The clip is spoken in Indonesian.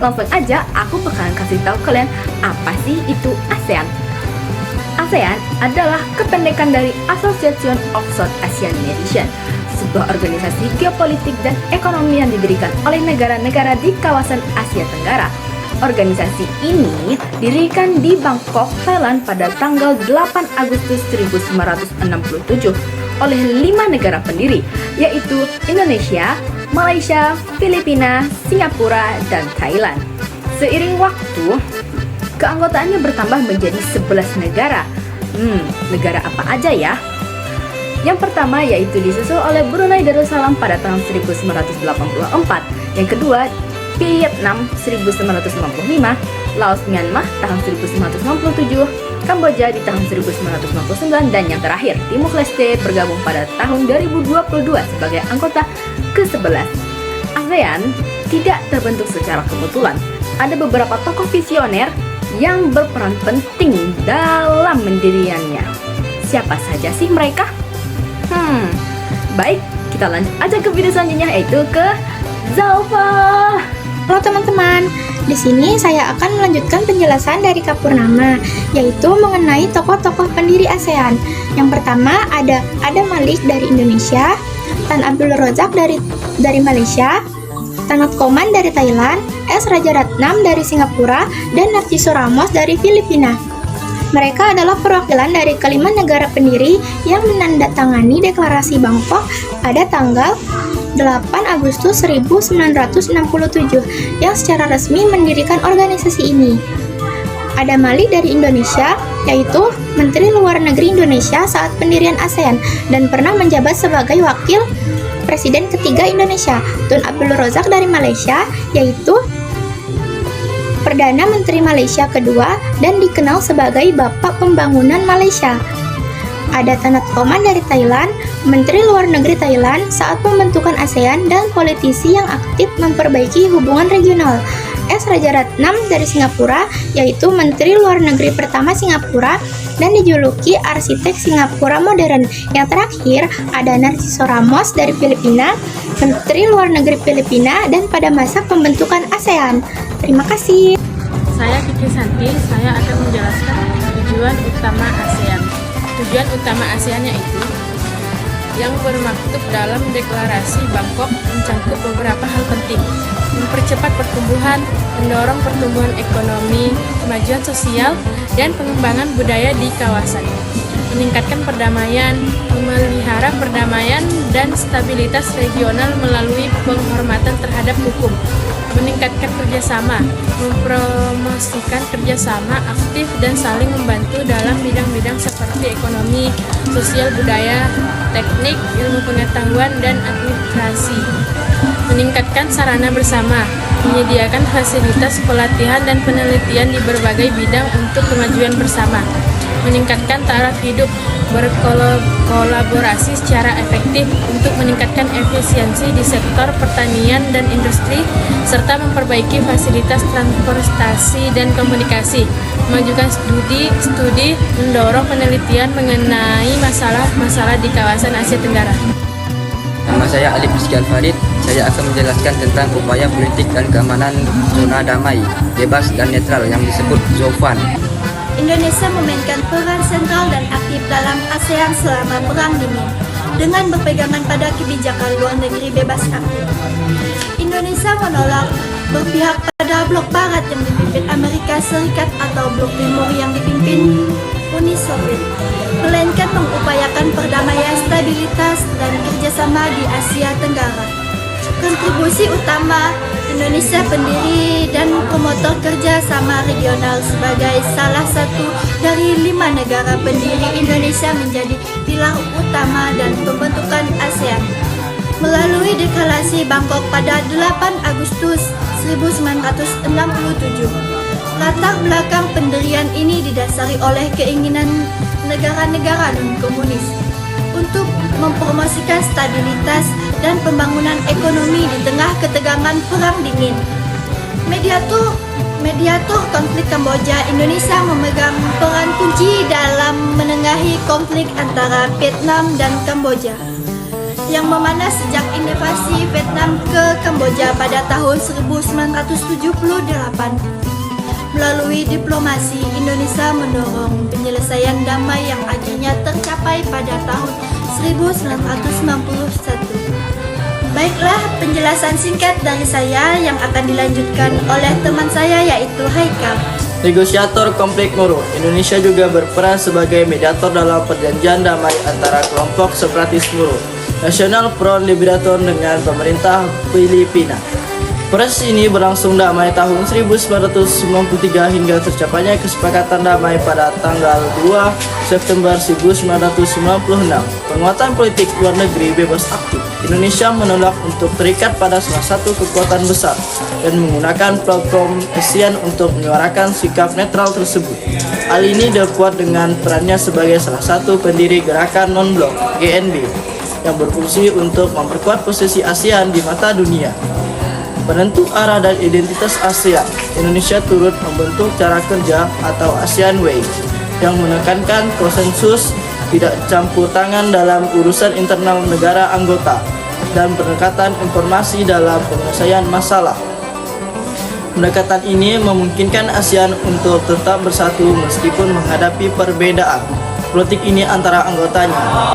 langsung aja aku bakalan kasih tahu kalian apa sih itu ASEAN. ASEAN adalah kependekan dari Association of South Asian Nations, sebuah organisasi geopolitik dan ekonomi yang didirikan oleh negara-negara di kawasan Asia Tenggara. Organisasi ini didirikan di Bangkok, Thailand pada tanggal 8 Agustus 1967 oleh 5 negara pendiri, yaitu Indonesia, Malaysia, Filipina, Singapura, dan Thailand. Seiring waktu, keanggotaannya bertambah menjadi 11 negara. Negara apa aja ya? Yang pertama yaitu disusul oleh Brunei Darussalam pada tahun 1984. Yang kedua, Vietnam 1995, Laos Myanmar tahun 1997, Kamboja di tahun 1999, dan yang terakhir Timur Leste bergabung pada tahun 2022 sebagai anggota ke-11. ASEAN tidak terbentuk secara kebetulan. Ada beberapa tokoh visioner yang berperan penting dalam mendirikannya. Siapa saja sih mereka? Baik, kita lanjut aja ke video selanjutnya, yaitu ke Zalfa. Halo teman-teman, di sini saya akan melanjutkan penjelasan dari Kak Purnama, yaitu mengenai tokoh-tokoh pendiri ASEAN. Yang pertama ada Adam Malik dari Indonesia, Tan Abdul Razak dari Malaysia, Tanoh Koman dari Thailand, S. Rajaratnam dari Singapura, dan Narciso Ramos dari Filipina. Mereka adalah perwakilan dari kelima negara pendiri yang menandatangani Deklarasi Bangkok pada tanggal 8 Agustus 1967 yang secara resmi mendirikan organisasi ini. Ada Malik dari Indonesia, yaitu Menteri Luar Negeri Indonesia saat pendirian ASEAN dan pernah menjabat sebagai Wakil Presiden ketiga Indonesia. Tun Abdul Razak dari Malaysia, yaitu Perdana Menteri Malaysia kedua dan dikenal sebagai Bapak Pembangunan Malaysia. Ada Tanoh Koman dari Thailand, Menteri Luar Negeri Thailand saat pembentukan ASEAN dan politisi yang aktif memperbaiki hubungan regional. S. Rajaratnam dari Singapura, yaitu Menteri Luar Negeri pertama Singapura dan dijuluki arsitek Singapura modern. Yang terakhir ada Narciso Ramos dari Filipina, Menteri Luar Negeri Filipina dan pada masa pembentukan ASEAN. Terima kasih. Saya Kiki Santi, saya akan menjelaskan tujuan utama ASEAN. Tujuan utama ASEAN yaitu yang bermaktub dalam Deklarasi Bangkok mencakup beberapa hal penting: mempercepat pertumbuhan, mendorong pertumbuhan ekonomi, kemajuan sosial, dan pengembangan budaya di kawasan, meningkatkan perdamaian, memelihara perdamaian dan stabilitas regional melalui penghormatan terhadap hukum, meningkatkan kerjasama, mempromosikan kerjasama aktif dan saling membantu dalam bidang-bidang seperti ekonomi, sosial, budaya, teknik, ilmu pengetahuan, dan administrasi, meningkatkan sarana bersama, menyediakan fasilitas pelatihan dan penelitian di berbagai bidang untuk kemajuan bersama, meningkatkan taraf hidup, berkolaborasi secara efektif untuk meningkatkan efisiensi di sektor pertanian dan industri, serta memperbaiki fasilitas transportasi dan komunikasi, memajukan studi, mendorong penelitian mengenai masalah-masalah di kawasan Asia Tenggara. Nama saya Alif Rizky Al-Farid. Saya akan menjelaskan tentang upaya politik dan keamanan zona damai, bebas dan netral yang disebut ZOFAN. Indonesia memainkan peran sentral dan aktif dalam ASEAN selama Perang Dingin dengan berpegangan pada kebijakan luar negeri bebas aktif. Indonesia menolak berpihak pada blok barat yang dipimpin Amerika Serikat atau blok timur yang dipimpin Uni Soviet, melainkan mengupayakan perdamaian, stabilitas, dan kerjasama di Asia Tenggara. Kontribusi utama Indonesia pendiri dan promotor kerjasama regional sebagai salah satu dari 5 negara pendiri Indonesia menjadi pilar utama dan pembentukan ASEAN. Melalui Deklarasi Bangkok pada 8 Agustus 1967, latar belakang pendirian ini didasari oleh keinginan negara-negara non-komunis untuk mempromosikan stabilitas dan pembangunan ekonomi di tengah ketegangan Perang Dingin. Mediator konflik Kamboja, Indonesia memegang peran kunci dalam menengahi konflik antara Vietnam dan Kamboja. yang memanas sejak invasi Vietnam ke Kamboja pada tahun 1978. Melalui diplomasi, Indonesia mendorong penyelesaian damai yang akhirnya tercapai pada tahun 1991. Baiklah, penjelasan singkat dari saya yang akan dilanjutkan oleh teman saya yaitu Haikal. Negosiator konflik Moro, Indonesia juga berperan sebagai mediator dalam perjanjian damai antara kelompok separatis Moro, National Front Liberator dengan pemerintah Filipina. Proses ini berlangsung damai tahun 1993 hingga tercapainya kesepakatan damai pada tanggal 2 September 1996. Penguatan politik luar negeri bebas aktif. Indonesia menolak untuk terikat pada salah satu kekuatan besar dan menggunakan platform ASEAN untuk menyuarakan sikap netral tersebut. Hal ini diperkuat dengan perannya sebagai salah satu pendiri gerakan non-blok GNB yang berfungsi untuk memperkuat posisi ASEAN di mata dunia. Penentu arah dan identitas ASEAN, Indonesia turut membentuk cara kerja atau ASEAN Way yang menekankan konsensus, tidak campur tangan dalam urusan internal negara anggota, dan pendekatan informasi dalam penyelesaian masalah. Pendekatan ini memungkinkan ASEAN untuk tetap bersatu meskipun menghadapi perbedaan politik ini antara anggotanya.